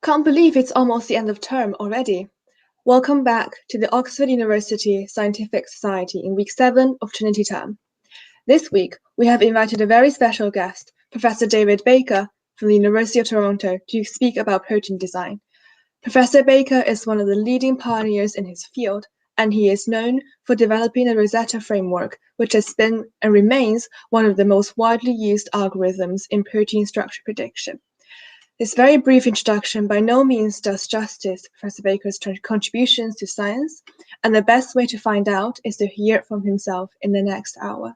Can't believe it's almost the end of term already. Welcome back to the Oxford University Scientific Society in week 7 of Trinity Term. This week, we have invited a very special guest, Professor David Baker from the University of Toronto, to speak about protein design. Professor Baker is one of the leading pioneers in his field, and he is known for developing the Rosetta framework, which has been and remains one of the most widely used algorithms in protein structure prediction. This very brief introduction by no means does justice to Professor Baker's contributions to science, and the best way to find out is to hear it from himself in the next hour.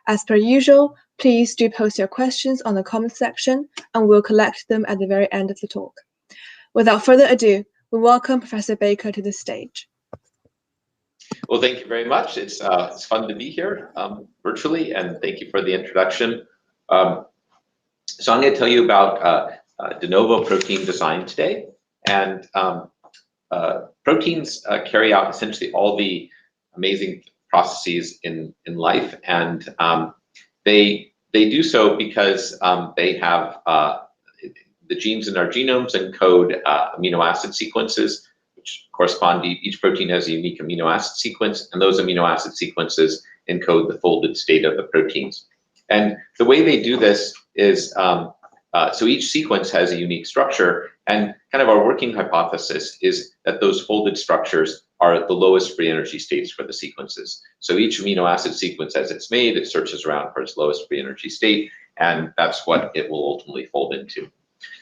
As per usual, please do post your questions on the comments section, and we'll collect them at the very end of the talk. Without further ado, we welcome Professor Baker to the stage. Well, thank you very much. It's fun to be here virtually, and thank you for the introduction. So I'm going to tell you about de novo protein design today, and proteins carry out essentially all the amazing processes in life, and they do so because they have the genes in our genomes encode amino acid sequences, which correspond to each protein has a unique amino acid sequence, and those amino acid sequences encode the folded state of the proteins. And the way they do this is so each sequence has a unique structure, and kind of our working hypothesis is that those folded structures are the lowest free energy states for the sequences. So each amino acid sequence, as it's made, it searches around for its lowest free energy state, and that's what it will ultimately fold into.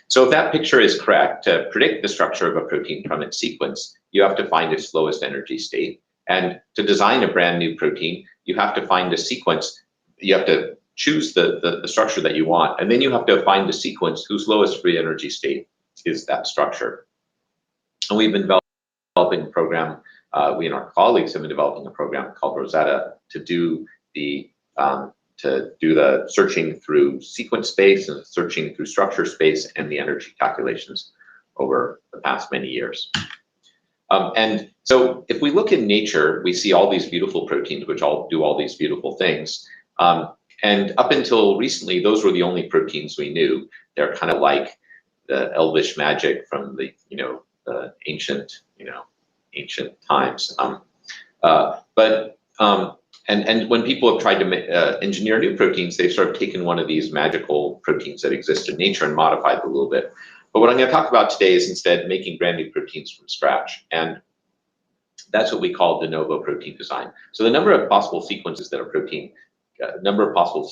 So if that picture is correct, to predict the structure of a protein from its sequence, you have to find its lowest energy state. And to design a brand new protein, you have to find a sequence. You have to choose the structure that you want, and then you have to find a sequence whose lowest free energy state is that structure. And we've been developing a program, we and our colleagues have been developing a program called Rosetta to do the searching through sequence space and searching through structure space and the energy calculations over the past many years. And so if we look in nature, we see all these beautiful proteins which all do all these beautiful things. And up until recently, those were the only proteins we knew. They're kind of like the elvish magic from the the ancient times. And when people have tried to engineer new proteins, they've sort of taken one of these magical proteins that exist in nature and modified it a little bit. But what I'm going to talk about today is instead making brand new proteins from scratch, and that's what we call de novo protein design. So the number of possible sequences that a protein number of possible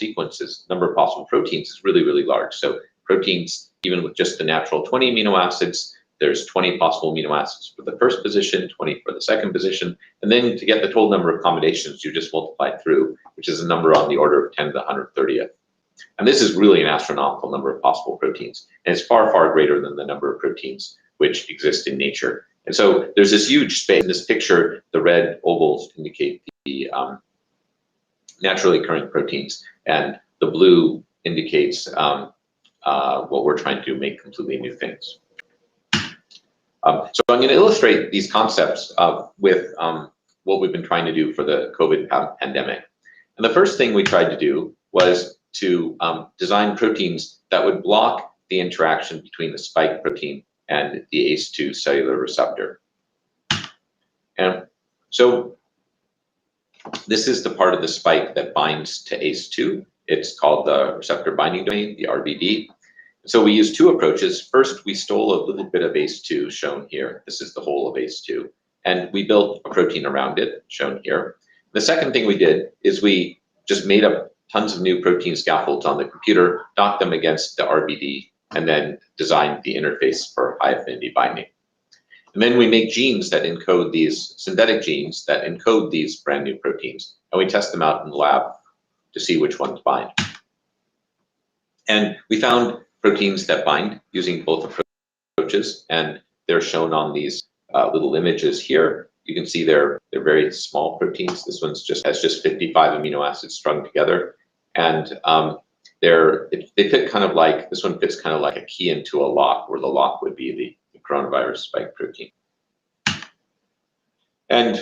proteins is really, really large. So proteins, even with just the natural 20 amino acids, there's 20 possible amino acids for the first position, 20 for the second position, and then to get the total number of combinations, you just multiply through, which is a number on the order of 10 to the 130th. And this is really an astronomical number of possible proteins, and it's far, far greater than the number of proteins which exist in nature. And so there's this huge space. In this picture, the red ovals indicate the naturally occurring proteins, and the blue indicates what we're trying to do, make completely new things. So I'm going to illustrate these concepts with what we've been trying to do for the COVID pandemic. And the first thing we tried to do was to design proteins that would block the interaction between the spike protein and the ACE2 cellular receptor. And so this is the part of the spike that binds to ACE2. It's called the receptor binding domain, the RBD. So we used two approaches. First, we stole a little bit of ACE2, shown here. This is the whole of ACE2. And we built a protein around it, shown here. The second thing we did is we just made up tons of new protein scaffolds on the computer, docked them against the RBD, and then designed the interface for high affinity binding. And then we make genes that encode these, synthetic genes that encode these brand new proteins, and we test them out in the lab to see which ones bind. And we found proteins that bind using both approaches, and they're shown on these little images here. You can see they're very small proteins. This one's has just 55 amino acids strung together, and they fit kind of like, this one fits kind of like a key into a lock, where the lock would be the coronavirus spike protein. And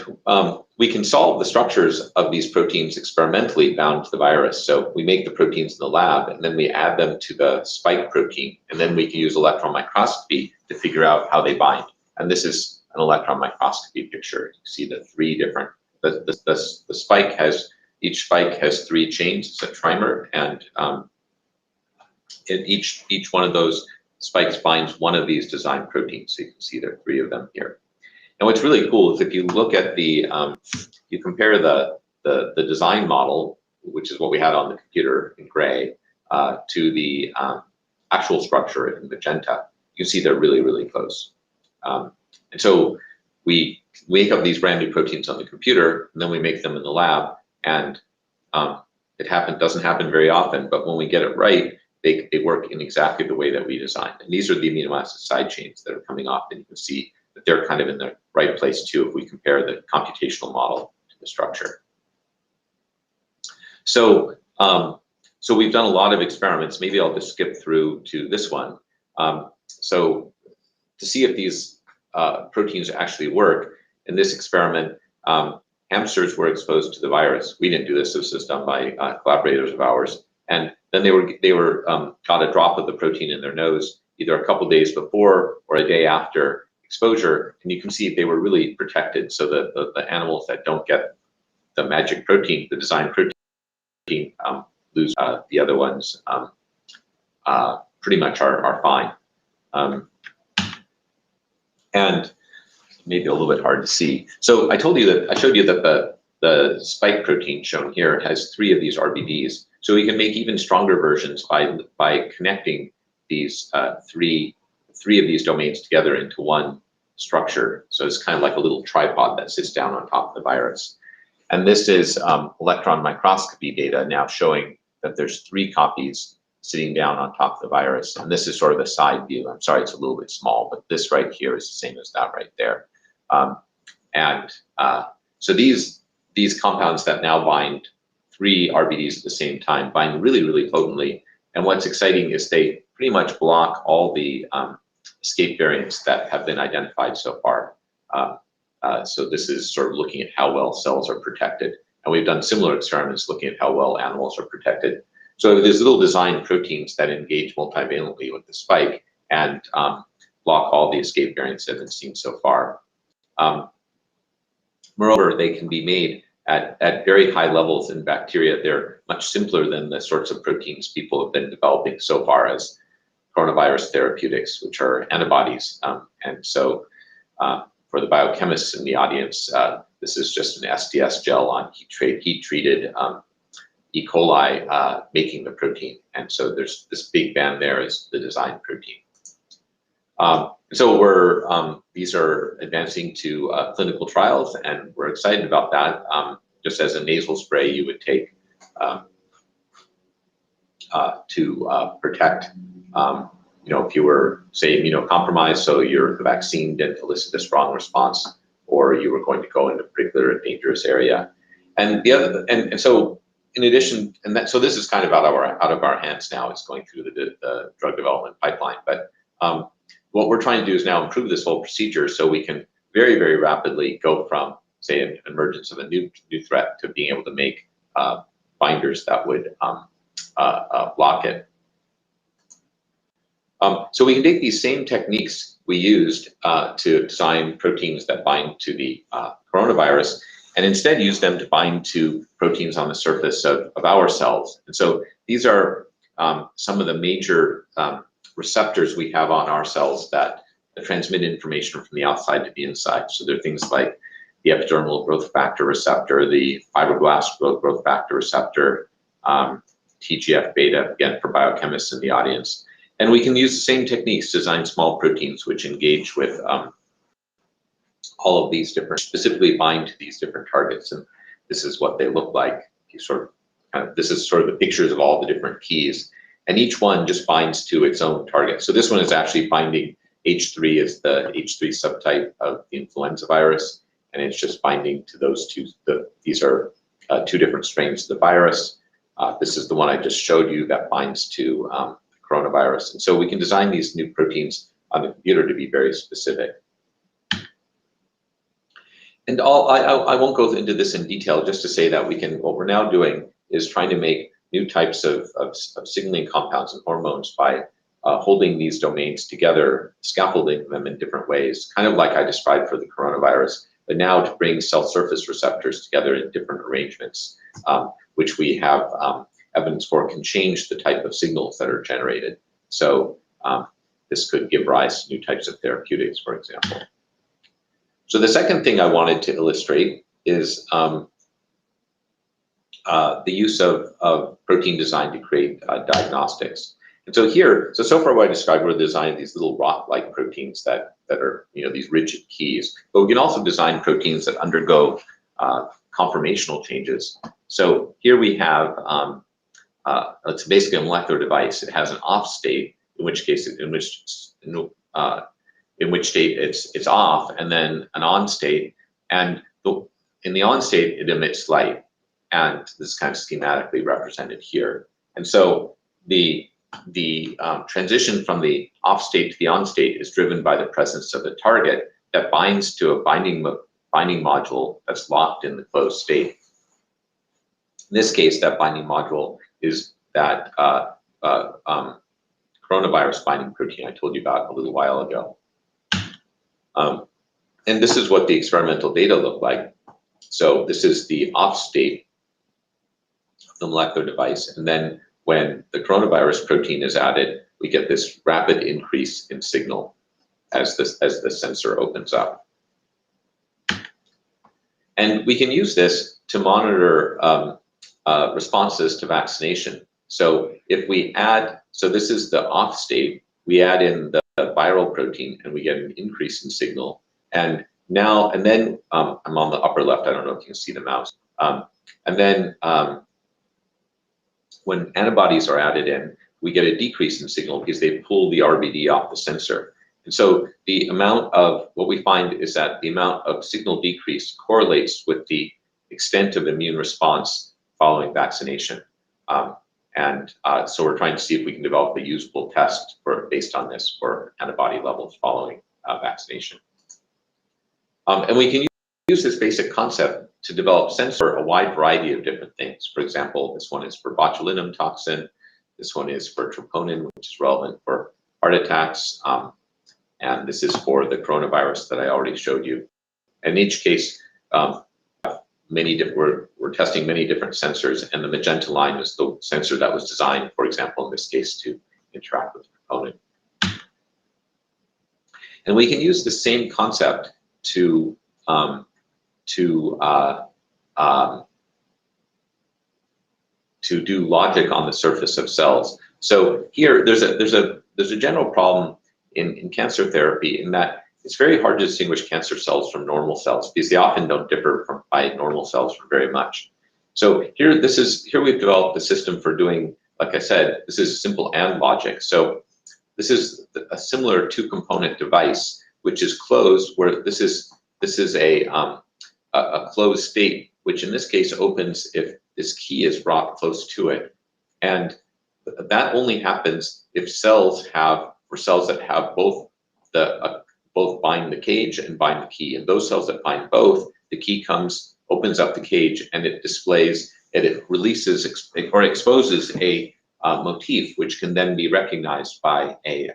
we can solve the structures of these proteins experimentally bound to the virus. So we make the proteins in the lab, and then we add them to the spike protein, and then we can use electron microscopy to figure out how they bind. And this is an electron microscopy picture. You see the three different, the spike has, each spike has 3 chains, it's a trimer, and each one of those spikes binds one of these designed proteins. So you can see there are 3 of them here. And what's really cool is if you look at the, you compare the design model, which is what we had on the computer in gray, to the actual structure in magenta, you can see they're really, really close. And so we make up these brand new proteins on the computer, and then we make them in the lab, and it doesn't happen very often, but when we get it right, they work in exactly the way that we designed. And these are the amino acid side chains that are coming off, and you can see that they're kind of in the right place too if we compare the computational model to the structure. So, so we've done a lot of experiments. Maybe I'll just skip through to this one. So to see if these proteins actually work, in this experiment, hamsters were exposed to the virus. We didn't do this. This was done by collaborators of ours. And then they got a drop of the protein in their nose either a couple days before or a day after exposure, and you can see they were really protected. So the animals that don't get the magic protein, the design protein, lose. The other ones pretty much are fine. And maybe a little bit hard to see. So I showed you that the spike protein shown here has 3 of these RBDs. So we can make even stronger versions by connecting these three of these domains together into one structure. So it's kind of like a little tripod that sits down on top of the virus. And this is electron microscopy data now showing that there's 3 copies sitting down on top of the virus. And this is sort of a side view. I'm sorry, it's a little bit small, but this right here is the same as that right there. So these compounds that now bind 3 RBDs at the same time bind really, really potently. And what's exciting is they pretty much block all the escape variants that have been identified so far. So this is sort of looking at how well cells are protected. And we've done similar experiments looking at how well animals are protected. So there's little designed proteins that engage multivalently with the spike and block all the escape variants that have been seen so far. Moreover, they can be made at very high levels in bacteria. They're much simpler than the sorts of proteins people have been developing so far as coronavirus therapeutics, which are antibodies. And so for the biochemists in the audience, this is just an SDS gel on heat-treated E. coli making the protein. And so there's this big band there is the design protein. So these are advancing to clinical trials, and we're excited about that. Just as a nasal spray you would take to protect, if you were, say, immunocompromised, so the vaccine didn't elicit a strong response, or you were going to go into a particular dangerous area. And so in addition, so this is kind of out of our hands now. It's going through the drug development pipeline, but what we're trying to do is now improve this whole procedure so we can very, very rapidly go from, say, an emergence of a new threat to being able to make binders that would block it. So we can take these same techniques we used to design proteins that bind to the coronavirus and instead use them to bind to proteins on the surface of our cells. And so these are some of the major receptors we have on our cells that transmit information from the outside to the inside. So there are things like the epidermal growth factor receptor, the fibroblast growth factor receptor, TGF-beta, again, for biochemists in the audience. And we can use the same techniques to design small proteins which engage with all of these different, specifically bind to these different targets. And this is what they look like. This is sort of the pictures of all the different keys. And each one just binds to its own target. So this one is actually binding H3 is the H3 subtype of the influenza virus. And it's just binding to those two. These are 2 different strains of the virus. This is the one I just showed you that binds to coronavirus. And so we can design these new proteins on the computer to be very specific. And I won't go into this in detail, just to say that what we're now doing is trying to make new types of signaling compounds and hormones by holding these domains together, scaffolding them in different ways, kind of like I described for the coronavirus, but now to bring cell surface receptors together in different arrangements, which we have evidence for can change the type of signals that are generated. So this could give rise to new types of therapeutics, for example. So the second thing I wanted to illustrate is the use of protein design to create diagnostics. And so here, so far what I described, we're designing these little rock-like proteins that are, these rigid keys, but we can also design proteins that undergo conformational changes. So here we have, it's basically a molecular device. It has an off state, in which state it's off, and then an on state, and in the on state it emits light, and this is kind of schematically represented here. And so the transition from the off state to the on state is driven by the presence of a target that binds to a binding module that's locked in the closed state. In this case, that binding module is that coronavirus binding protein I told you about a little while ago. And this is what the experimental data look like. So this is the off state of the molecular device. And then when the coronavirus protein is added, we get this rapid increase in signal as the sensor opens up. And we can use this to monitor responses to vaccination. So if we add, so this is the off state, we add in the viral protein and we get an increase in signal. And then I'm on the upper left, I don't know if you can see the mouse. And then when antibodies are added in, we get a decrease in signal because they pull the RBD off the sensor. And so the amount of, what we find is that the amount of signal decrease correlates with the extent of immune response following vaccination. So we're trying to see if we can develop a usable test based on this for antibody levels following vaccination. And we can use this basic concept to develop sensors for a wide variety of different things. For example, this one is for botulinum toxin. This one is for troponin, which is relevant for heart attacks. And this is for the coronavirus that I already showed you. In each case, we're testing many different sensors, and the magenta line is the sensor that was designed, for example, in this case, to interact with troponin. And we can use the same concept to do logic on the surface of cells. So here, there's a general problem in cancer therapy in that it's very hard to distinguish cancer cells from normal cells because they often don't differ by normal cells from very much. So here we've developed a system for doing, like I said, this is simple AND logic. So this is a similar two-component device which is closed, where this is a closed state, which in this case opens if this key is brought close to it, and that only happens if cells that have both bind the cage and bind the key. And those cells that bind both, the key opens up the cage, and it displays, and it releases or exposes a motif, which can then be recognized by an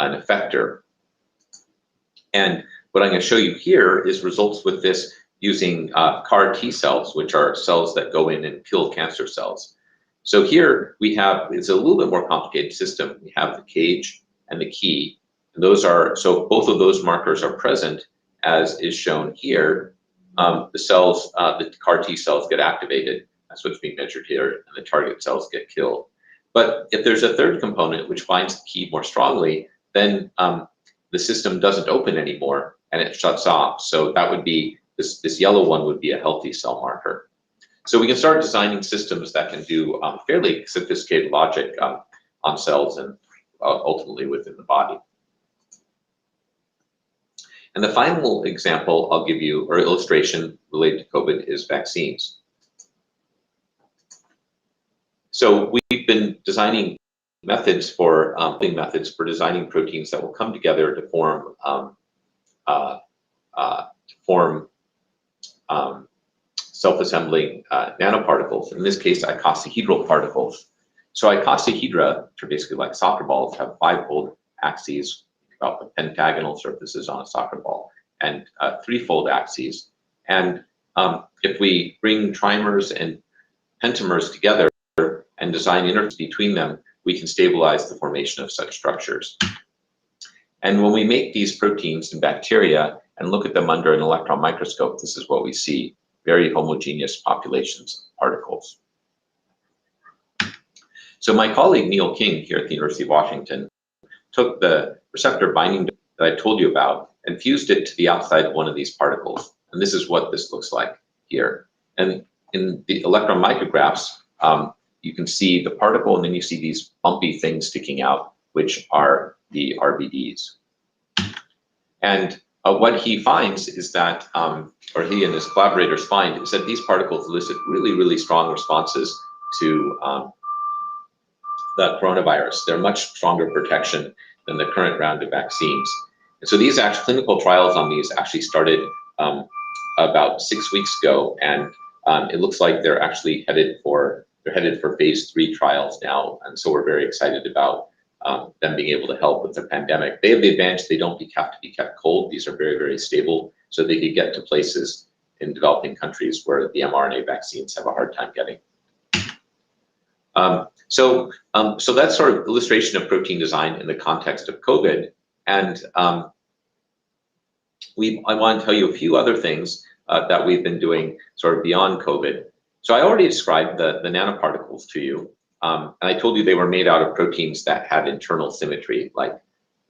effector. And what I'm going to show you here is results with this using CAR T cells, which are cells that go in and kill cancer cells. So here we have, it's a little bit more complicated system. We have the cage and the key. And so both of those markers are present, as is shown here. The CAR T cells get activated. That's what's being measured here, and the target cells get killed. But if there's a third component which binds the key more strongly, then the system doesn't open anymore and it shuts off. So that would be, this yellow one would be a healthy cell marker. So we can start designing systems that can do fairly sophisticated logic on cells and ultimately within the body. And the final example I'll give you, or illustration related to COVID, is vaccines. So we've been designing methods for designing proteins that will come together to form form self-assembling nanoparticles, in this case icosahedral particles. So icosahedra, which are basically like soccer balls, have 5-fold axes, about the pentagonal surfaces on a soccer ball, and 3-fold axes. And if we bring trimers and pentamers together and design interfaces between them, we can stabilize the formation of such structures. And when we make these proteins in bacteria and look at them under an electron microscope, this is what we see, very homogeneous populations of particles. So my colleague Neil King here at the University of Washington took the receptor binding that I told you about and fused it to the outside of one of these particles. And this is what this looks like here. And in the electron micrographs, you can see the particle, and then you see these bumpy things sticking out, which are the RBDs. And what he finds is that, or he and his collaborators find, is that these particles elicit really, really strong responses to the coronavirus. They're much stronger protection than the current round of vaccines. And so these clinical trials on these actually started about 6 weeks ago, and it looks like they're actually headed for phase 3 trials now. And so we're very excited about them being able to help with the pandemic. They have the advantage they don't have to be kept cold. These are very, very stable, so they could get to places in developing countries where the mRNA vaccines have a hard time getting. So that's sort of illustration of protein design in the context of COVID. And I want to tell you a few other things that we've been doing sort of beyond COVID. So I already described the nanoparticles to you. And I told you they were made out of proteins that had internal symmetry, like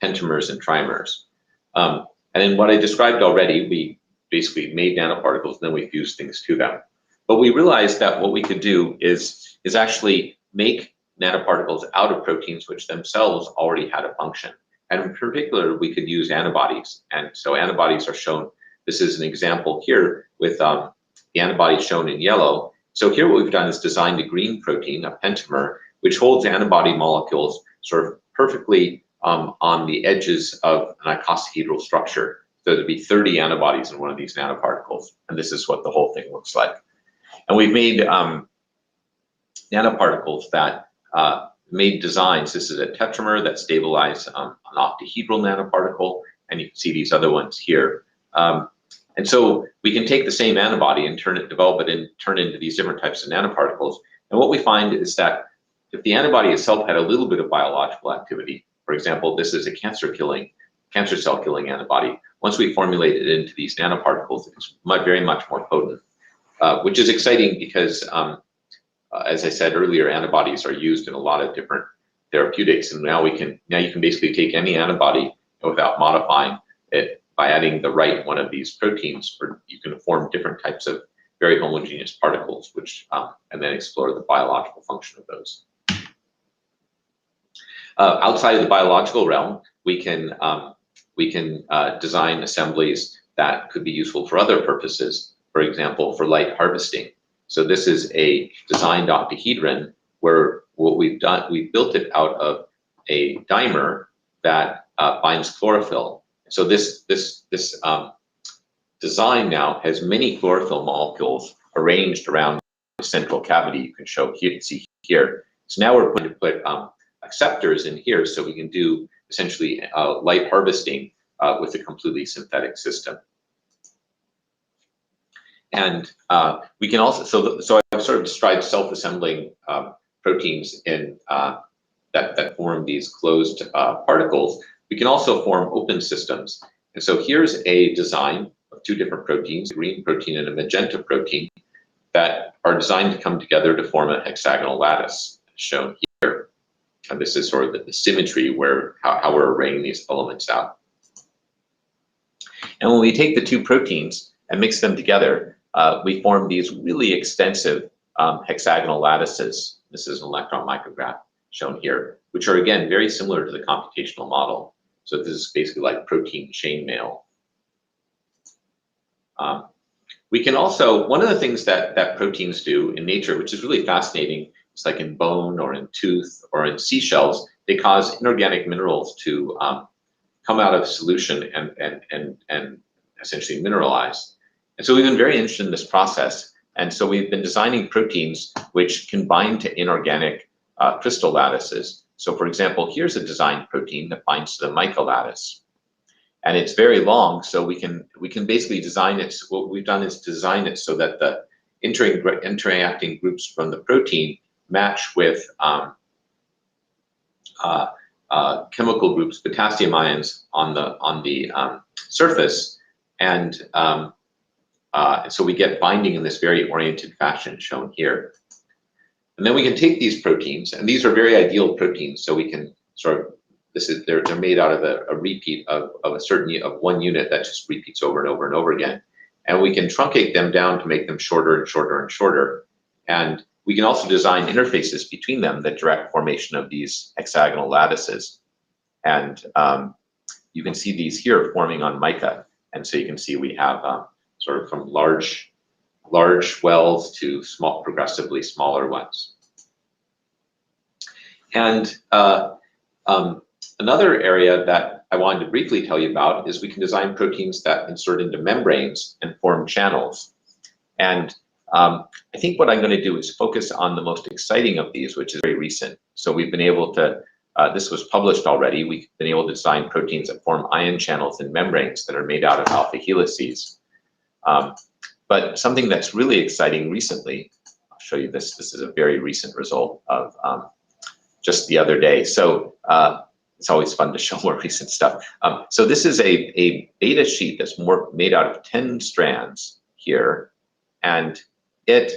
pentamers and trimers. And in what I described already, we basically made nanoparticles, and then we fused things to them. But we realized that what we could do is actually make nanoparticles out of proteins which themselves already had a function. And in particular, we could use antibodies. And so antibodies are shown. This is an example here with the antibodies shown in yellow. So here what we've done is designed a green protein, a pentamer, which holds antibody molecules sort of perfectly on the edges of an icosahedral structure. So there'd be 30 antibodies in one of these nanoparticles. And this is what the whole thing looks like. And we've made nanoparticles that made designs. This is a tetramer that stabilized an octahedral nanoparticle, and you can see these other ones here. And so we can take the same antibody and develop it and turn it into these different types of nanoparticles. And what we find is that if the antibody itself had a little bit of biological activity, for example, this is a cancer cell killing antibody. Once we formulate it into these nanoparticles, it's very much more potent, which is exciting because, as I said earlier, antibodies are used in a lot of different therapeutics, and now you can basically take any antibody without modifying it by adding the right one of these proteins, or you can form different types of very homogeneous particles, which and then explore the biological function of those. Outside of the biological realm, we can design assemblies that could be useful for other purposes. For example, for light harvesting. So this is a designed octahedron where what we've done, we built it out of a dimer that binds chlorophyll. So this design now has many chlorophyll molecules arranged around the central cavity. You can see here. So now we're going to put acceptors in here so we can do essentially light harvesting with a completely synthetic system. And we can also, so I've sort of described self-assembling proteins in that form these closed particles. We can also form open systems. And so here's a design of 2 different proteins, a green protein and a magenta protein, that are designed to come together to form a hexagonal lattice, shown here. And this is sort of the symmetry where how we're arraying these elements out. And when we take the 2 proteins and mix them together, we form these really extensive hexagonal lattices. This is an electron micrograph shown here, which are again very similar to the computational model. So this is basically like protein chainmail. We can also, one of the things that proteins do in nature, which is really fascinating, it's like in bone or in tooth or in seashells, they cause inorganic minerals to come out of solution and essentially mineralized. And so we've been very interested in this process. And so we've been designing proteins which can bind to inorganic crystal lattices. So for example, here's a designed protein that binds to the mica lattice. And it's very long, so we can basically design it. So what we've done is design it so that the interacting groups from the protein match with chemical groups, potassium ions on the surface, and so we get binding in this very oriented fashion shown here. And then we can take these proteins, and these are very ideal proteins, so we can sort of, they're made out of a repeat of a certain of one unit that just repeats over and over and over again. And we can truncate them down to make them shorter and shorter and shorter. And we can also design interfaces between them that direct formation of these hexagonal lattices. And you can see these here forming on mica. And so you can see we have sort of from large wells to small, progressively smaller ones. And another area that I wanted to briefly tell you about is we can design proteins that insert into membranes and form channels. And I think what I'm going to do is focus on the most exciting of these, which is very recent. So we've been able to, this was published already, we've been able to design proteins that form ion channels in membranes that are made out of alpha helices. But something that's really exciting recently, I'll show you this. This is a very recent result of just the other day. So it's always fun to show more recent stuff. So this is a beta sheet that's made out of 10 strands here, and it's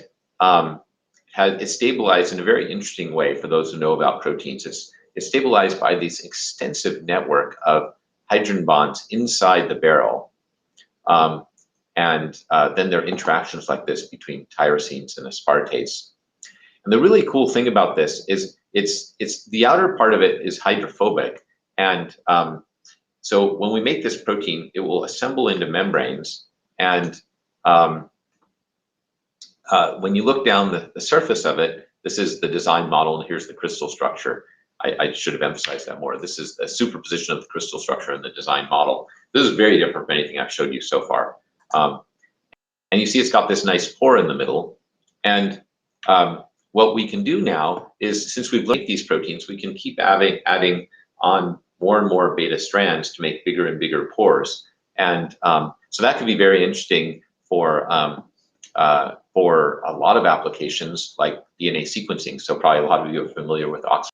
stabilized in a very interesting way for those who know about proteins. It's stabilized by this extensive network of hydrogen bonds inside the barrel. And then there are interactions like this between tyrosines and aspartates. And the really cool thing about this is it's the outer part of it is hydrophobic. And so when we make this protein, it will assemble into membranes. And when you look down the surface of it, this is the design model, and here's the crystal structure. I should have emphasized that more. This is a superposition of the crystal structure and the design model. This is very different from anything I've showed you so far. And you see it's got this nice pore in the middle. And what we can do now is, since we've linked these proteins, we can keep adding on more and more beta strands to make bigger and bigger pores. And so that can be very interesting for a lot of applications like DNA sequencing. So probably a lot of you are familiar with Oxford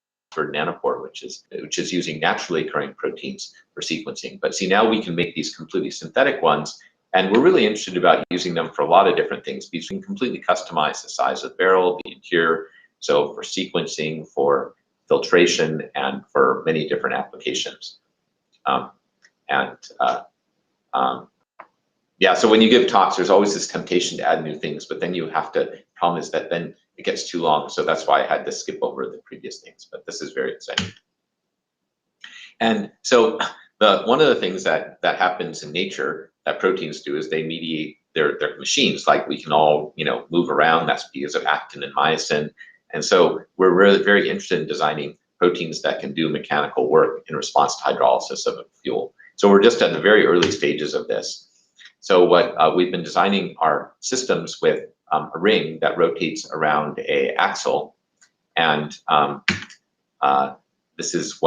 Nanopore, which is using naturally occurring proteins for sequencing. But see, now we can make these completely synthetic ones, and we're really interested about using them for a lot of different things, because we can completely customize the size of the barrel, the interior, so for sequencing, for filtration, and for many different applications. Yeah, so when you give talks, there's always this temptation to add new things, but then you have to, the problem is that then it gets too long. So that's why I had to skip over the previous things, but this is very exciting. And so one of the things that happens in nature that proteins do is they mediate their machines. Like we can all, move around. That's because of actin and myosin. And so we're really very interested in designing proteins that can do mechanical work in response to hydrolysis of a fuel. So we're just at the very early stages of this. So what we've been designing are systems with a ring that rotates around an axle, and this is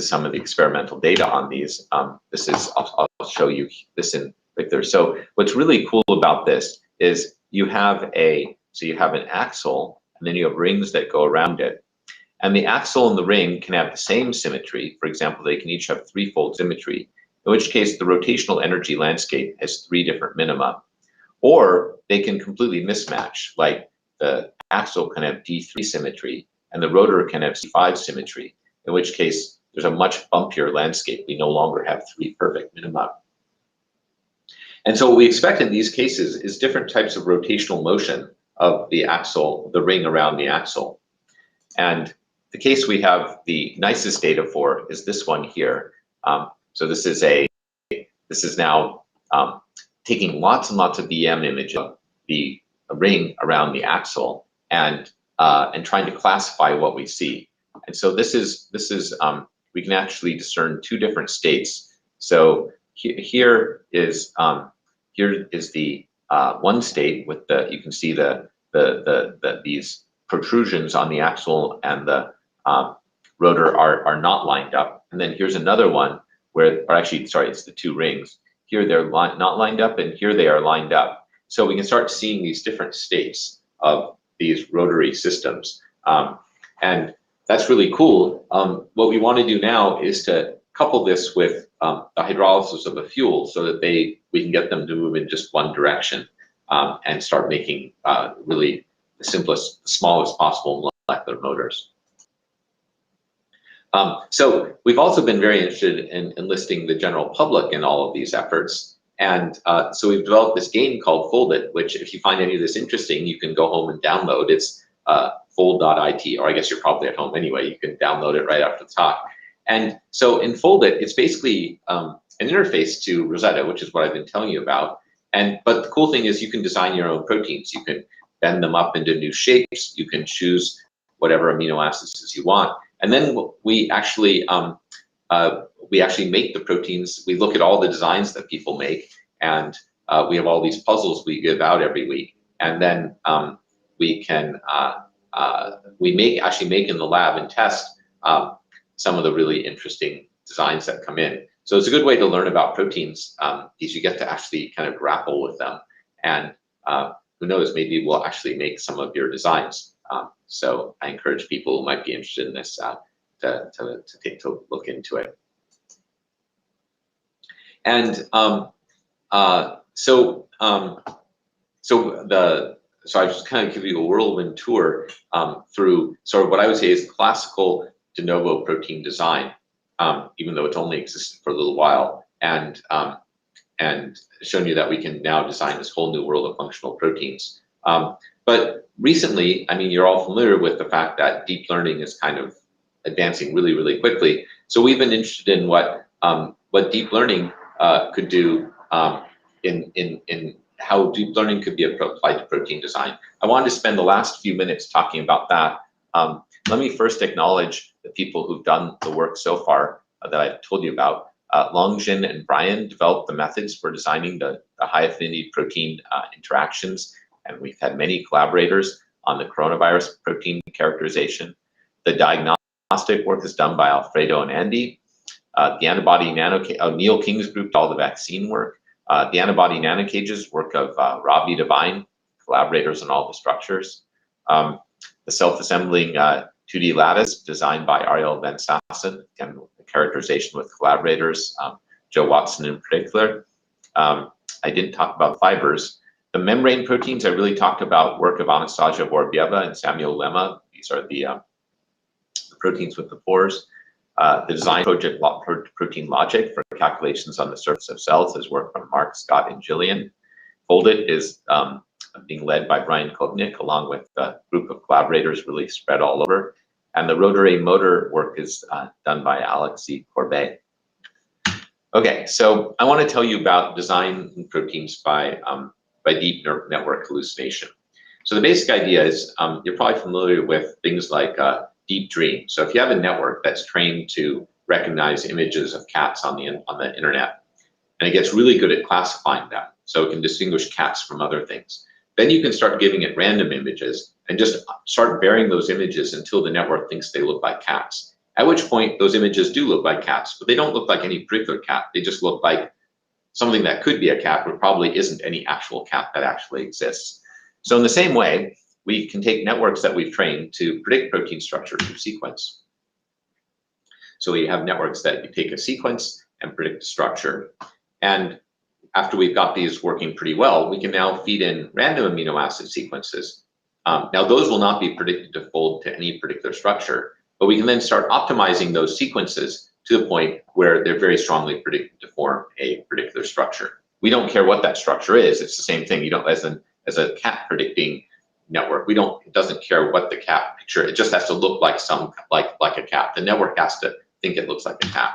some of the experimental data on these. I'll show you this in right there. So what's really cool about this is you have an axle, and then you have rings that go around it. And the axle and the ring can have the same symmetry. For example, they can each have threefold symmetry, in which case the rotational energy landscape has 3 different minima. Or they can completely mismatch, like the axle can have D3 symmetry and the rotor can have C5 symmetry, in which case there's a much bumpier landscape. We no longer have 3 perfect minima. And so what we expect in these cases is different types of rotational motion of the axle, the ring around the axle. And the case we have the nicest data for is this one here. So this is now taking lots and lots of EM images of the ring around the axle and trying to classify what we see. And so this is we can actually discern 2 different states. So here is the one state with the, you can see these protrusions on the axle and the rotor are not lined up. And then here's another one where, or actually, sorry, it's the two rings. Here they're not lined up, and here they are lined up. So we can start seeing these different states of these rotary systems. And that's really cool. What we want to do now is to couple this with the hydrolysis of the fuel so that we can get them to move in just one direction and start making really the simplest, smallest possible molecular motors. So we've also been very interested in enlisting the general public in all of these efforts. And so we've developed this game called Fold It, which if you find any of this interesting, you can go home and download. It's fold.it, or I guess you're probably at home anyway. You can download it right after the talk. And so in Fold It, it's basically an interface to Rosetta, which is what I've been telling you about. But the cool thing is you can design your own proteins. You can bend them up into new shapes. You can choose whatever amino acids you want. And then we actually make the proteins. We look at all the designs that people make, and we have all these puzzles we give out every week. And then we can actually make in the lab and test some of the really interesting designs that come in. So it's a good way to learn about proteins because you get to actually kind of grapple with them. And who knows, maybe we'll actually make some of your designs. So I encourage people who might be interested in this to look into it. And so I just kind of give you a whirlwind tour through sort of what I would say is classical de novo protein design, even though it's only existed for a little while, and shown you that we can now design this whole new world of functional proteins. But recently, I mean, you're all familiar with the fact that deep learning is kind of advancing really, really quickly. So we've been interested in what deep learning could do in how deep learning could be applied to protein design. I wanted to spend the last few minutes talking about that. Let me first acknowledge the people who've done the work so far that I've told you about. Longjin and Brian developed the methods for designing the high affinity protein interactions, and we've had many collaborators on the coronavirus protein characterization. The diagnostic work is done by Alfredo and Andy. The antibody Neil King's group did all the vaccine work. The antibody nanocages work of Robbie Devine, collaborators on all the structures. The self-assembling 2D lattice designed by Ariel Van Sassen, again, the characterization with collaborators, Joe Watson in particular. I didn't talk about fibers. The membrane proteins, I really talked about work of Anastasia Vorbieva and Samuel Lemma. These are the proteins with the pores. The design project protein logic for calculations on the surface of cells is work from Mark, Scott, and Jillian. Foldit is being led by Brian Kovnik, along with a group of collaborators really spread all over. And the rotary motor work is done by Alexis Corbet. Okay, so I want to tell you about design proteins by deep network hallucination. So the basic idea is you're probably familiar with things like deep dream. So if you have a network that's trained to recognize images of cats on the internet, and it gets really good at classifying them, so it can distinguish cats from other things, then you can start giving it random images and just start varying those images until the network thinks they look like cats. At which point those images do look like cats, but they don't look like any particular cat. They just look like something that could be a cat, but probably isn't any actual cat that actually exists. So in the same way, we can take networks that we've trained to predict protein structure through sequence. So we have networks that you take a sequence and predict the structure. And after we've got these working pretty well, we can now feed in random amino acid sequences. Now those will not be predicted to fold to any particular structure, but we can then start optimizing those sequences to the point where they're very strongly predicted to form a particular structure. We don't care what that structure is. It's the same thing. You don't, as a cat predicting network, it doesn't care what the cat picture, it just has to look like like a cat. The network has to think it looks like a cat.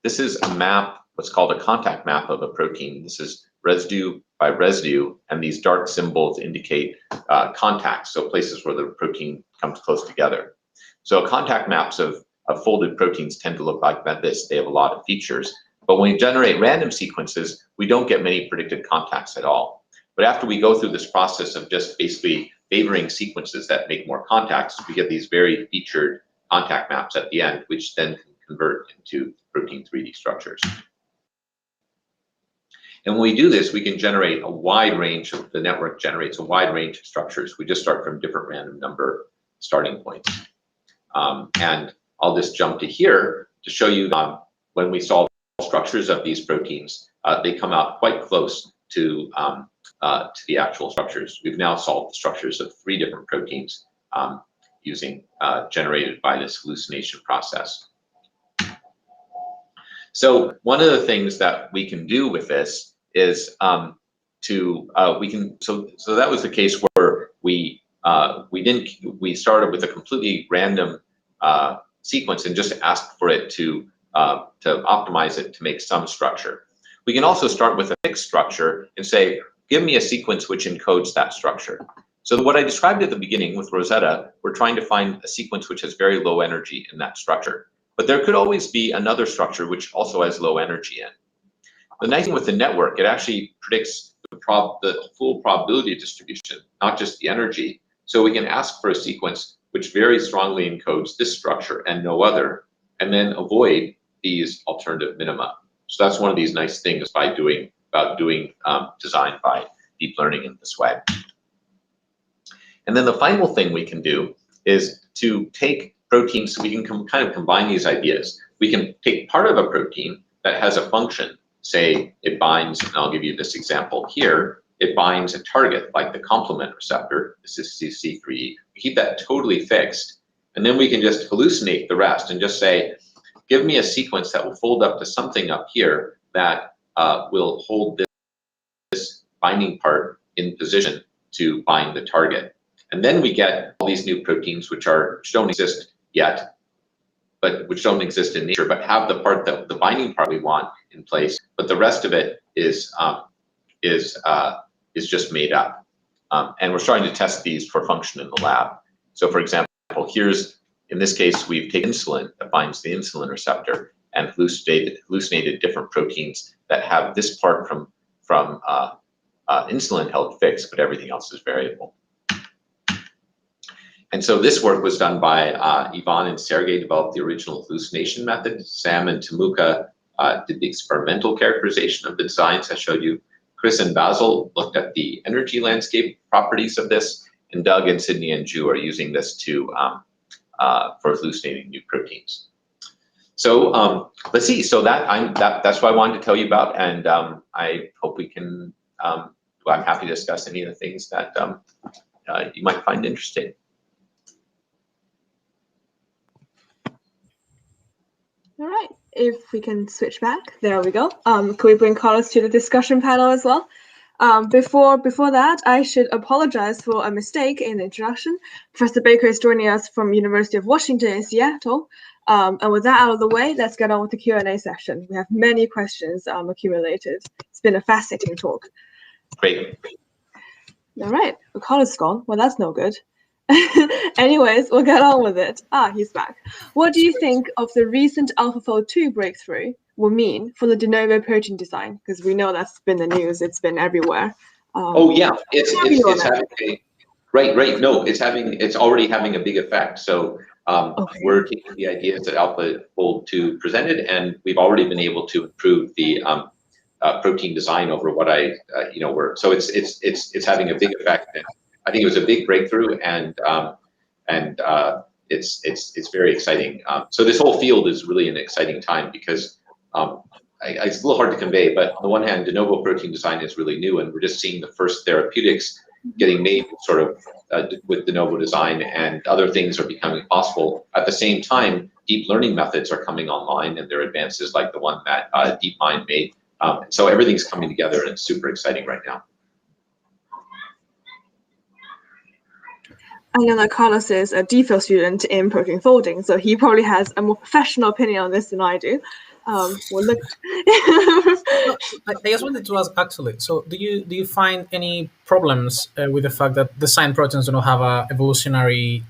This is a map, what's called a contact map of a protein. This is residue by residue, and these dark symbols indicate contacts, so places where the protein comes close together. So contact maps of folded proteins tend to look like this. They have a lot of features. But when we generate random sequences, we don't get many predicted contacts at all. But after we go through this process of just basically favoring sequences that make more contacts, we get these very featured contact maps at the end, which then can convert into protein 3D structures. And when we do this, we can generate a wide range of, the network generates a wide range of structures. We just start from different random number starting points. And I'll just jump to here to show you when we solve structures of these proteins, they come out quite close to the actual structures. We've now solved the structures of 3 different proteins using generated by this hallucination process. So one of the things that we can do with this is so that was the case where we started with a completely random sequence and just asked for it to optimize it to make some structure. We can also start with a fixed structure and say, give me a sequence which encodes that structure. So what I described at the beginning with Rosetta, we're trying to find a sequence which has very low energy in that structure. But there could always be another structure which also has low energy in. The nice thing with the network, it actually predicts the full probability distribution, not just the energy. So we can ask for a sequence which very strongly encodes this structure and no other, and then avoid these alternative minima. So that's one of these nice things about doing design by deep learning in this way. And then the final thing we can do is to take proteins, so we can kind of combine these ideas. We can take part of a protein that has a function, say it binds, and I'll give you this example here, it binds a target like the complement receptor, this is C3E. We keep that totally fixed, and then we can just hallucinate the rest and just say, give me a sequence that will fold up to something up here that will hold this binding part in position to bind the target. And then we get all these new proteins which don't exist yet, but which don't exist in nature, but have the part that the binding part we want in place, but the rest of it is just made up. And we're starting to test these for function in the lab. So for example, in this case, we've taken insulin that binds the insulin receptor and hallucinated different proteins that have this part from insulin held fixed, but everything else is variable. And so this work was done by Ivan and Sergey, developed the original hallucination method. Sam and Tamuka did the experimental characterization of the designs I showed you. Chris and Basil looked at the energy landscape properties of this, and Doug and Sydney and Ju are using this for hallucinating new proteins. So let's see. So that's what I wanted to tell you about, and I hope we can. I'm happy to discuss any of the things that you might find interesting. All right, if we can switch back, there we go. Can we bring Carlos to the discussion panel as well? Before that, I should apologize for a mistake in the introduction. Professor Baker is joining us from University of Washington in Seattle. And with that out of the way, let's get on with the Q&A session. We have many questions accumulated. It's been a fascinating talk. Great. All right, well, Carlos is gone. Well, that's no good. Anyways, we'll get on with it. He's back. What do you think of the recent AlphaFold 2 breakthrough will mean for the de novo protein design? Because we know that's been the news, it's been everywhere. Oh yeah, it's having right. No, it's already having a big effect. So okay. We're taking the ideas that AlphaFold 2 presented, and we've already been able to improve the protein design over what so it's having a big effect. And I think it was a big breakthrough, and it's very exciting. So this whole field is really an exciting time because it's a little hard to convey, but on the one hand, de novo protein design is really new, and we're just seeing the first therapeutics getting made sort of with de novo design, and other things are becoming possible. At the same time, deep learning methods are coming online, and there are advances like the one that DeepMind made. So everything's coming together, and it's super exciting right now. I know that Carlos is a DPhil student in protein folding, so he probably has a more professional opinion on this than I do. Well, look. I just wanted to ask, actually, so do you find any problems with the fact that the signed proteins do not have a evolutionary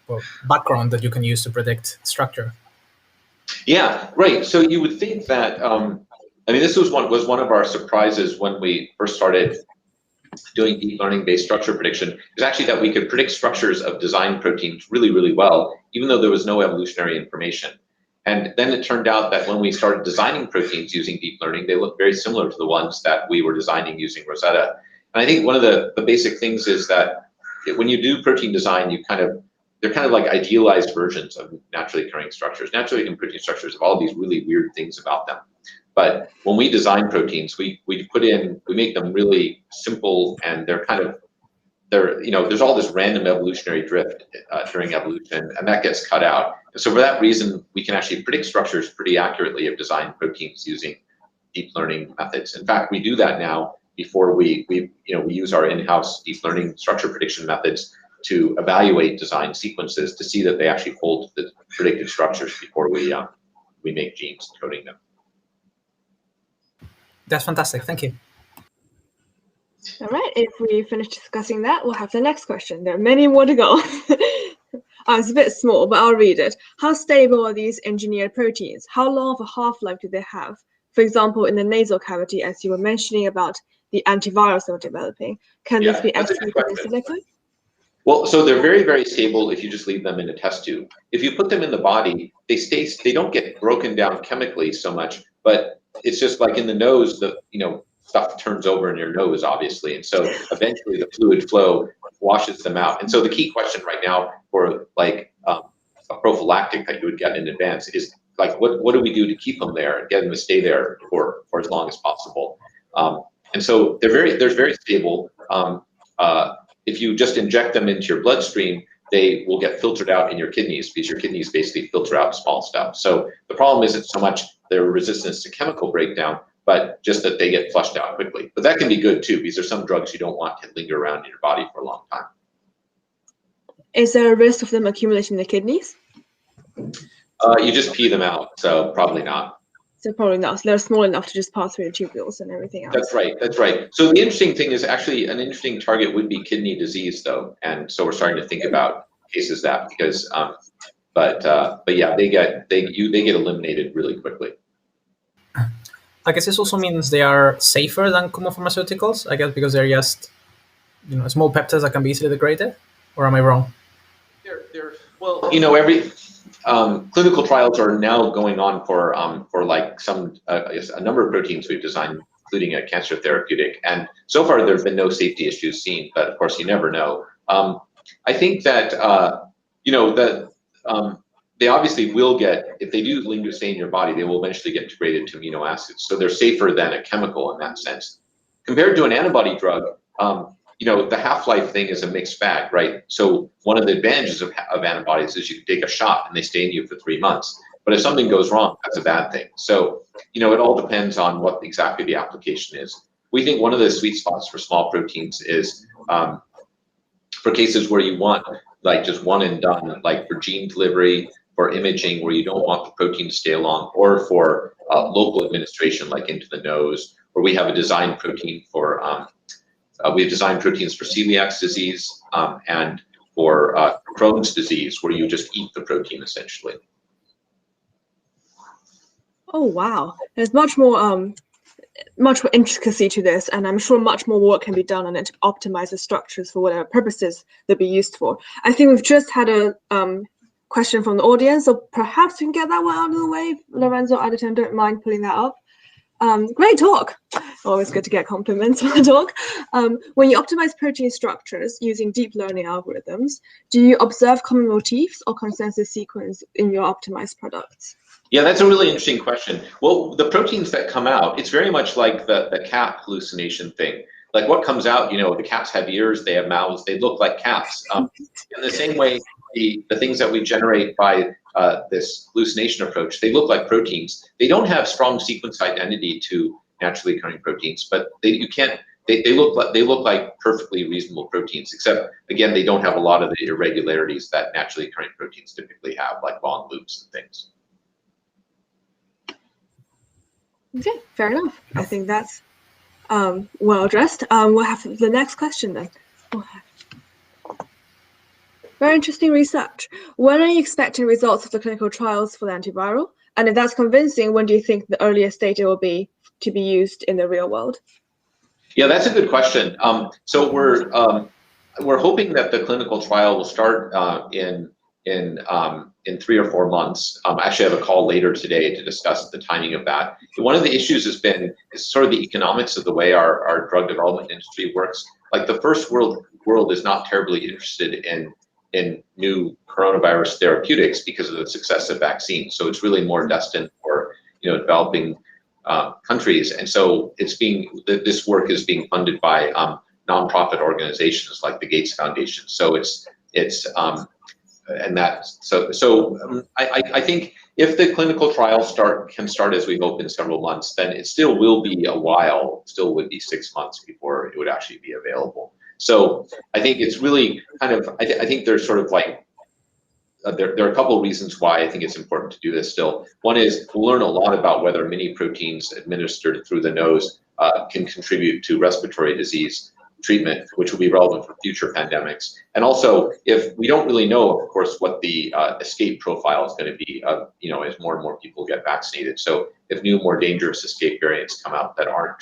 well, background that you can use to predict structure. Yeah, right. So you would think that, I mean, this was one of our surprises when we first started doing deep learning based structure prediction, is actually that we could predict structures of design proteins really, really well, even though there was no evolutionary information. And then it turned out that when we started designing proteins using deep learning, they look very similar to the ones that we were designing using Rosetta. And I think one of the basic things is that when you do protein design, they're kind of like idealized versions of naturally occurring structures. Naturally occurring protein structures have all these really weird things about them. But when we design proteins, we make them really simple, and there's all this random evolutionary drift during evolution, and that gets cut out. And so for that reason, we can actually predict structures pretty accurately of designed proteins using deep learning methods. In fact, we do that now before we use our in-house deep learning structure prediction methods to evaluate design sequences to see that they actually hold the predicted structures before we make genes encoding them. That's fantastic. Thank you. All right, if we finish discussing that, we'll have the next question. There are many more to go. It's a bit small, but I'll read it. How stable are these engineered proteins? How long of a half-life do they have? For example, in the nasal cavity, as you were mentioning about the antivirals they're developing, can this be activated in silico? Well, so they're very, very stable if you just leave them in a test tube. If you put them in the body, they don't get broken down chemically so much, but it's just like in the nose, stuff turns over in your nose, obviously. And so eventually the fluid flow washes them out. And so the key question right now for like a prophylactic that you would get in advance is like, what do we do to keep them there and get them to stay there for as long as possible? And so they're very stable. If you just inject them into your bloodstream, they will get filtered out in your kidneys because your kidneys basically filter out small stuff. So the problem isn't so much their resistance to chemical breakdown, but just that they get flushed out quickly. But that can be good too, because there's some drugs you don't want to linger around in your body for a long time. Is there a risk of them accumulating in the kidneys? You just pee them out, so probably not. So probably not. So they're small enough to just pass through the tubules and everything else. That's right. So the interesting thing is actually an interesting target would be kidney disease, though, and so we're starting to think about cases that because, but yeah, they get eliminated really quickly. I guess this also means they are safer than common pharmaceuticals, I guess, because they're just small peptides that can be easily degraded, or am I wrong? Well, every clinical trials are now going on for like a number of proteins we've designed, including a cancer therapeutic, and so far there have been no safety issues seen, but of course you never know. I think that they obviously will get, if they do stay in your body, they will eventually get degraded to amino acids. So they're safer than a chemical in that sense. Compared to an antibody drug, the half-life thing is a mixed bag, right? So one of the advantages of antibodies is you can take a shot and they stay in you for 3 months. But if something goes wrong, that's a bad thing. So, it all depends on what exactly the application is. We think one of the sweet spots for small proteins is for cases where you want like just one and done, like for gene delivery, for imaging where you don't want the protein to stay along, or for local administration, like into the nose, where we have a designed protein for, we have designed proteins for celiac disease and for Crohn's disease, where you just eat the protein essentially. Oh, wow. There's much more intricacy to this, and I'm sure much more work can be done on it to optimize the structures for whatever purposes they'll be used for. I think we've just had a question from the audience, so perhaps we can get that one out of the way. Lorenzo, Addington, don't mind pulling that up. Great talk. Always good to get compliments on the talk. When you optimize protein structures using deep learning algorithms, do you observe common motifs or consensus sequence in your optimized products? Yeah, that's a really interesting question. Well, the proteins that come out, it's very much like the cat hallucination thing. Like what comes out, the cats have ears, they have mouths, they look like cats. In the same way, the things that we generate by this hallucination approach, they look like proteins. They don't have strong sequence identity to naturally occurring proteins, but they look like perfectly reasonable proteins, except again, they don't have a lot of the irregularities that naturally occurring proteins typically have, like long loops and things. Okay, fair enough. I think that's well addressed. We'll have the next question then. Very interesting research. When are you expecting results of the clinical trials for the antiviral? And if that's convincing, when do you think the earliest data will be to be used in the real world? Yeah, that's a good question. So we're hoping that the clinical trial will start in 3 or 4 months. I actually have a call later today to discuss the timing of that. One of the issues has been sort of the economics of the way our drug development industry works. Like the first world is not terribly interested in new coronavirus therapeutics because of the success of vaccines. So it's really more destined for developing countries, and so this work is being funded by nonprofit organizations like the Gates Foundation. So I think if the clinical trials can start as we hope in several months, then it still will be a while. Still would be 6 months before it would actually be available. So I think it's really kind of I think there's sort of like. There are a couple of reasons why I think it's important to do this still. One is we'll learn a lot about whether mini-proteins administered through the nose can contribute to respiratory disease treatment, which will be relevant for future pandemics. And also, if we don't really know, of course, what the escape profile is going to be, as more and more people get vaccinated. So if new, more dangerous escape variants come out that aren't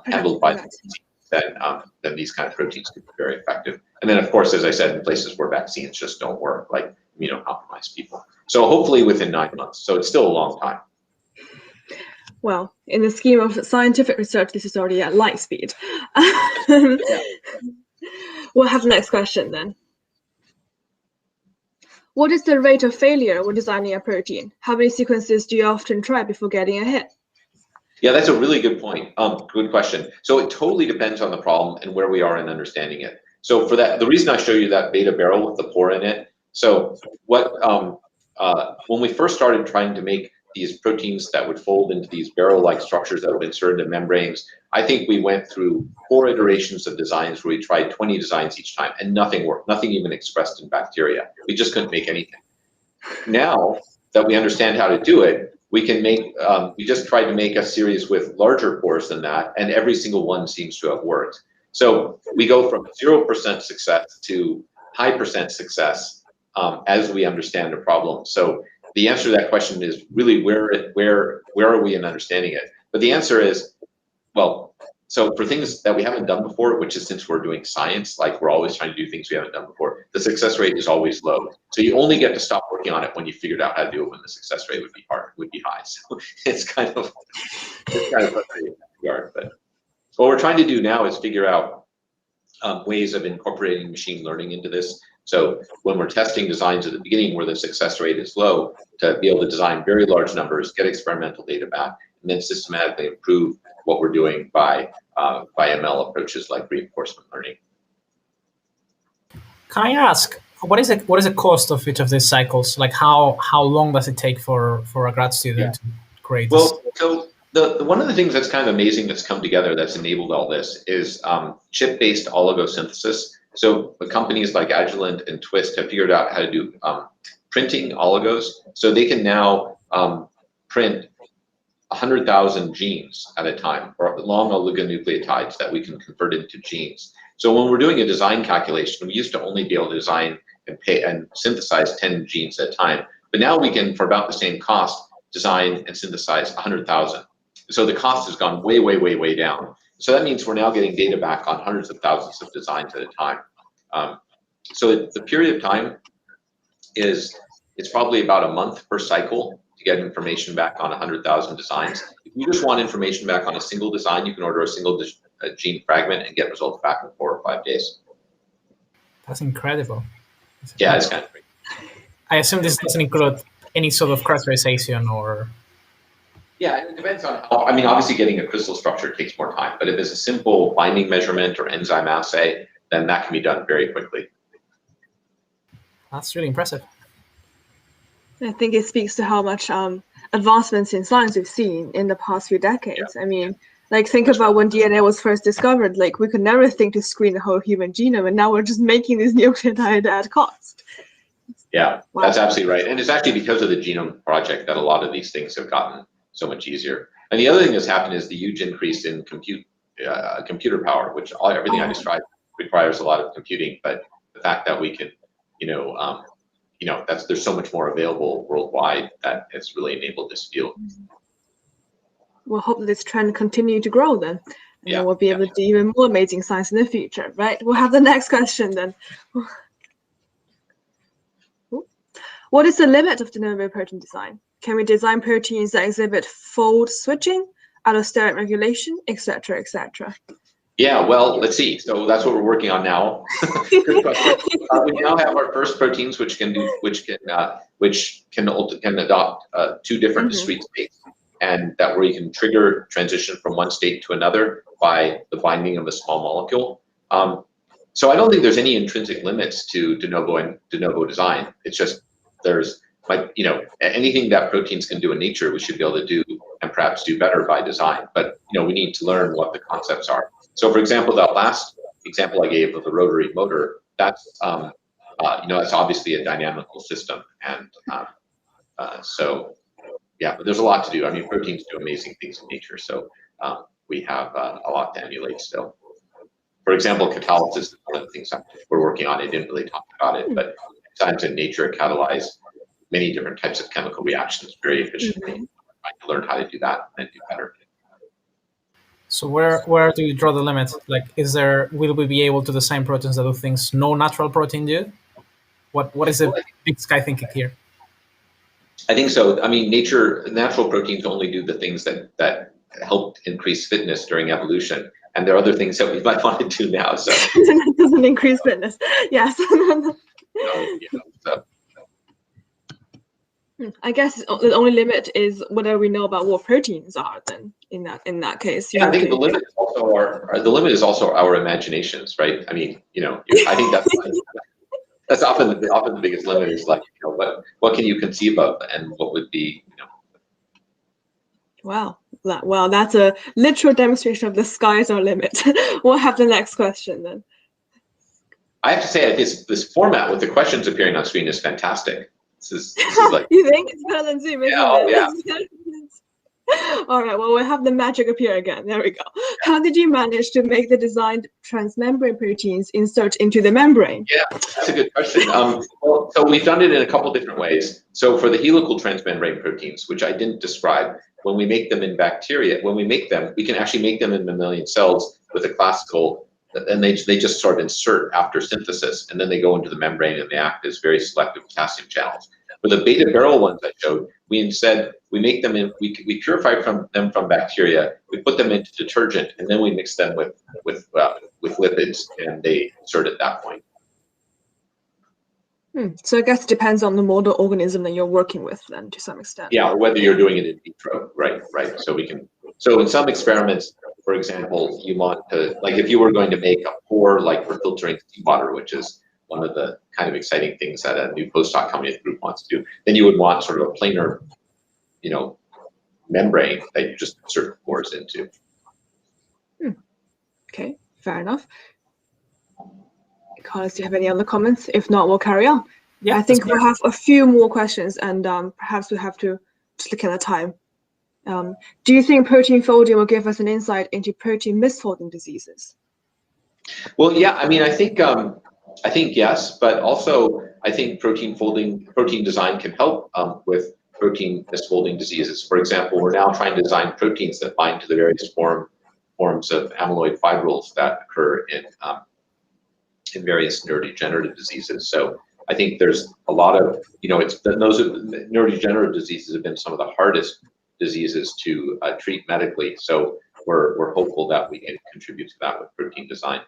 handled by the disease, then these kind of proteins can be very effective. And then, of course, as I said, in places where vaccines just don't work, like immunocompromised people. So hopefully within 9 months. So it's still a long time. Well, in the scheme of scientific research, this is already at light speed. We'll have the next question then. What is the rate of failure when designing a protein? How many sequences do you often try before getting a hit? Yeah, that's a really good point. Good question. So it totally depends on the problem and where we are in understanding it. So for that, the reason I show you that beta barrel with the pore in it. So when we first started trying to make these proteins that would fold into these barrel-like structures that would insert into membranes, I think we went through 4 iterations of designs where we tried 20 designs each time, and nothing worked. Nothing even expressed in bacteria. We just couldn't make anything. Now that we understand how to do it, we can make. We just tried to make a series with larger pores than that, and every single one seems to have worked. So we go from 0% success to high % success as we understand the problem. So the answer to that question is really where are we in understanding it? But the answer is, well, so for things that we haven't done before, which is since we're doing science, like we're always trying to do things we haven't done before, the success rate is always low. So you only get to stop working on it when you figured out how to do it when the success rate would be high. So it's kind of frustrating in that regard. But what we're trying to do now is figure out ways of incorporating machine learning into this. So when we're testing designs at the beginning where the success rate is low, to be able to design very large numbers, get experimental data back, and then systematically improve what we're doing by ML approaches like reinforcement learning. Can I ask, what is the cost of each of these cycles? Like how long does it take for a grad student to create this? Well, so one of the things that's kind of amazing that's come together that's enabled all this is chip-based oligosynthesis. So the companies like Agilent and Twist have figured out how to do printing oligos. So they can now print 100,000 genes at a time, or long oligonucleotides that we can convert into genes. So when we're doing a design calculation, we used to only be able to design and synthesize 10 genes at a time. But now we can, for about the same cost, design and synthesize 100,000. So the cost has gone way, way, way, way down. So that means we're now getting data back on hundreds of thousands of designs at a time. So the period of time it's probably about a month per cycle to get information back on 100,000 designs. If you just want information back on a single design, you can order a single gene fragment and get results back in 4 or 5 days. That's incredible. Yeah, it's kind of great. I assume this doesn't include any sort of characterization or... Yeah, it depends on how, I mean, obviously getting a crystal structure takes more time, but if it's a simple binding measurement or enzyme assay, then that can be done very quickly. That's really impressive. I think it speaks to how much advancements in science we've seen in the past few decades. Yeah. I mean, like think about when DNA was first discovered, like we could never think to screen the whole human genome, and now we're just making this nucleotide at cost. Yeah, wow. That's absolutely right. And it's actually because of the Genome Project that a lot of these things have gotten so much easier. And the other thing that's happened is the huge increase in computer power, which everything I described requires a lot of computing. But the fact that we can, there's so much more available worldwide that it's really enabled this field. We'll hope that this trend continue to grow then. And then we'll be able to do even more amazing science in the future, right? We'll have the next question then. What is the limit of de novo protein design? Can we design proteins that exhibit fold switching, allosteric regulation, etc., etc.? Yeah, well, let's see. So that's what we're working on now. Good question. We now have our first proteins which can adopt two different discrete states, and that where you can trigger transition from one state to another by the binding of a small molecule. So I don't think there's any intrinsic limits to de novo design. It's just there's anything that proteins can do in nature, we should be able to do and perhaps do better by design. But we need to learn what the concepts are. So for example, that last example I gave of the rotary motor, that's that's obviously a dynamical system, and so yeah, but there's a lot to do. I mean, proteins do amazing things in nature, so we have a lot to emulate still. For example, catalysis is one of the things that we're working on. I didn't really talk about it, but enzymes in nature catalyze many different types of chemical reactions very efficiently. Trying to learn how to do that and do better. So where do you draw the limit? Like, will we be able to design proteins that do things no natural protein do? What is the big sky thinking here? I think so. I mean, natural proteins only do the things that help increase fitness during evolution, and there are other things that we might want to do now. So it doesn't increase fitness. Yes. I guess the only limit is whatever we know about what proteins are. Then in that case, I think the limit is also our imaginations, right? I mean, I think that's often the biggest limit is like, what can you conceive of, and what would be, Wow. Well, that's a literal demonstration of the sky's our limit. We'll have the next question then. I have to say, this format with the questions appearing on screen is fantastic. This is like. You think it's better than Zoom, isn't it? Yeah. All right, well, we'll have the magic appear again. There we go. How did you manage to make the designed transmembrane proteins insert into the membrane? Yeah, that's a good question. So we've done it in a couple different ways. So for the helical transmembrane proteins, which I didn't describe, when we make them in bacteria, we can actually make them in mammalian cells with a classical, and they just sort of insert after synthesis, and then they go into the membrane and they act as very selective potassium channels. For the beta barrel ones I showed, we make them in, we purify them from bacteria, we put them into detergent, and then we mix them with lipids, and they insert at that point. So I guess it depends on the model organism that you're working with, then, to some extent. Yeah, or whether you're doing it in vitro, right? So in some experiments, for example, you want to, like if you were going to make a pore for filtering seawater, which is one of the kind of exciting things that a new postdoc coming at the group wants to do, then you would want sort of a planar, membrane that you just insert pores into. Okay, fair enough. Carlos, do you have any other comments? If not, we'll carry on. Yeah, I think we'll have a few more questions, and perhaps we have to just look at the time. Do you think protein folding will give us an insight into protein misfolding diseases? Well, yeah, I mean, I think yes, but also I think protein design can help with protein misfolding diseases. For example, we're now trying to design proteins that bind to the various forms of amyloid fibrils that occur in various neurodegenerative diseases. So I think there's a lot of, those neurodegenerative diseases have been some of the hardest diseases to treat medically. So we're hopeful that we can contribute to that with protein design.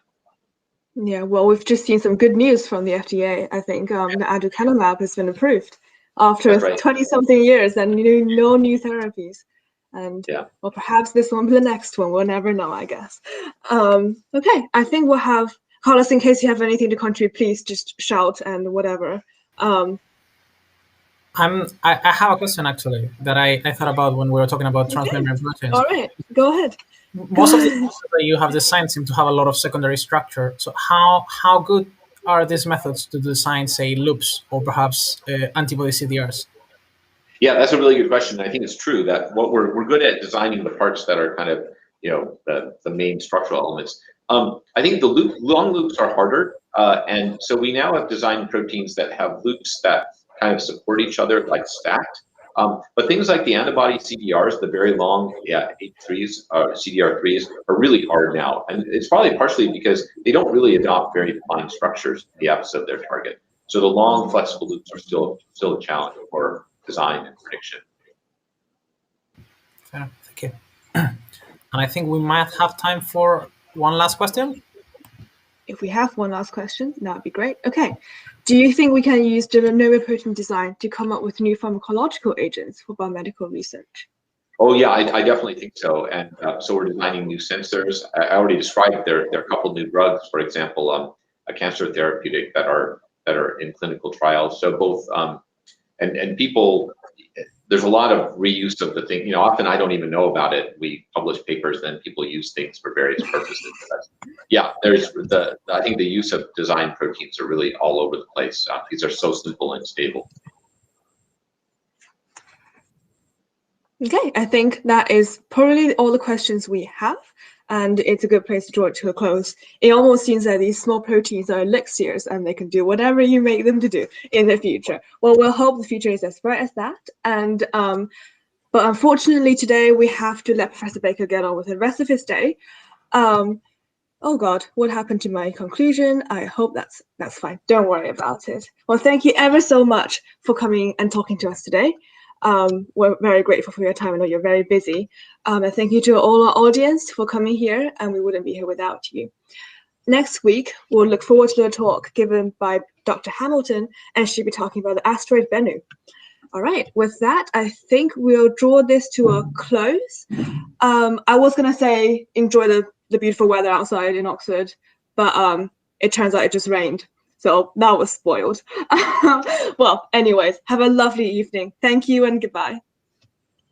Yeah, well, we've just seen some good news from the FDA. I think the aducanumab has been approved after 20-something years and no new therapies. And well, perhaps this won't be the next one. We'll never know, I guess. Okay, I think we'll have Carlos, in case you have anything to contribute, please just shout and whatever. I have a question actually that I thought about when we were talking about transmembrane proteins. All right, go ahead. Most of the things that you have designed seem to have a lot of secondary structure. So how good are these methods to design, say, loops or perhaps antibody CDRs? Yeah, that's a really good question. I think it's true that what we're good at designing the parts that are kind of the main structural elements. I think the long loops are harder, and so we now have designed proteins that have loops that kind of support each other, like stacked. But things like the antibody CDRs, the very long H3s, CDR3s, are really hard now, and it's probably partially because they don't really adopt very defined structures in the absence of their target. So the long flexible loops are still a challenge for design and prediction. Fair, thank you. And I think we might have time for one last question. If we have one last question, that would be great. Okay. Do you think we can use the novo protein design to come up with new pharmacological agents for biomedical research? Oh yeah, I definitely think so. And so we're designing new sensors. I already described there are a couple new drugs, for example, a cancer therapeutic that are in clinical trials. So both and people, there's a lot of reuse of the thing. You know, often I don't even know about it. We publish papers, then people use things for various purposes. Yeah, I think the use of design proteins are really all over the place. These are so simple and stable. Okay, I think that is probably all the questions we have, and it's a good place to draw it to a close. It almost seems that these small proteins are elixirs and they can do whatever you make them to do in the future. Well, we'll hope the future is as bright as that. And but unfortunately today we have to let Professor Baker get on with the rest of his day. Oh God, what happened to my conclusion? I hope that's fine. Don't worry about it. Well, thank you ever so much for coming and talking to us today. We're very grateful for your time. I know you're very busy. And thank you to all our audience for coming here, and we wouldn't be here without you. Next week, we'll look forward to the talk given by Dr. Hamilton, and she'll be talking about the asteroid Bennu. All right, with that, I think we'll draw this to a close. I was gonna say enjoy the beautiful weather outside in Oxford, but it turns out it just rained. So that was spoiled. Well, anyways, have a lovely evening. Thank you and goodbye.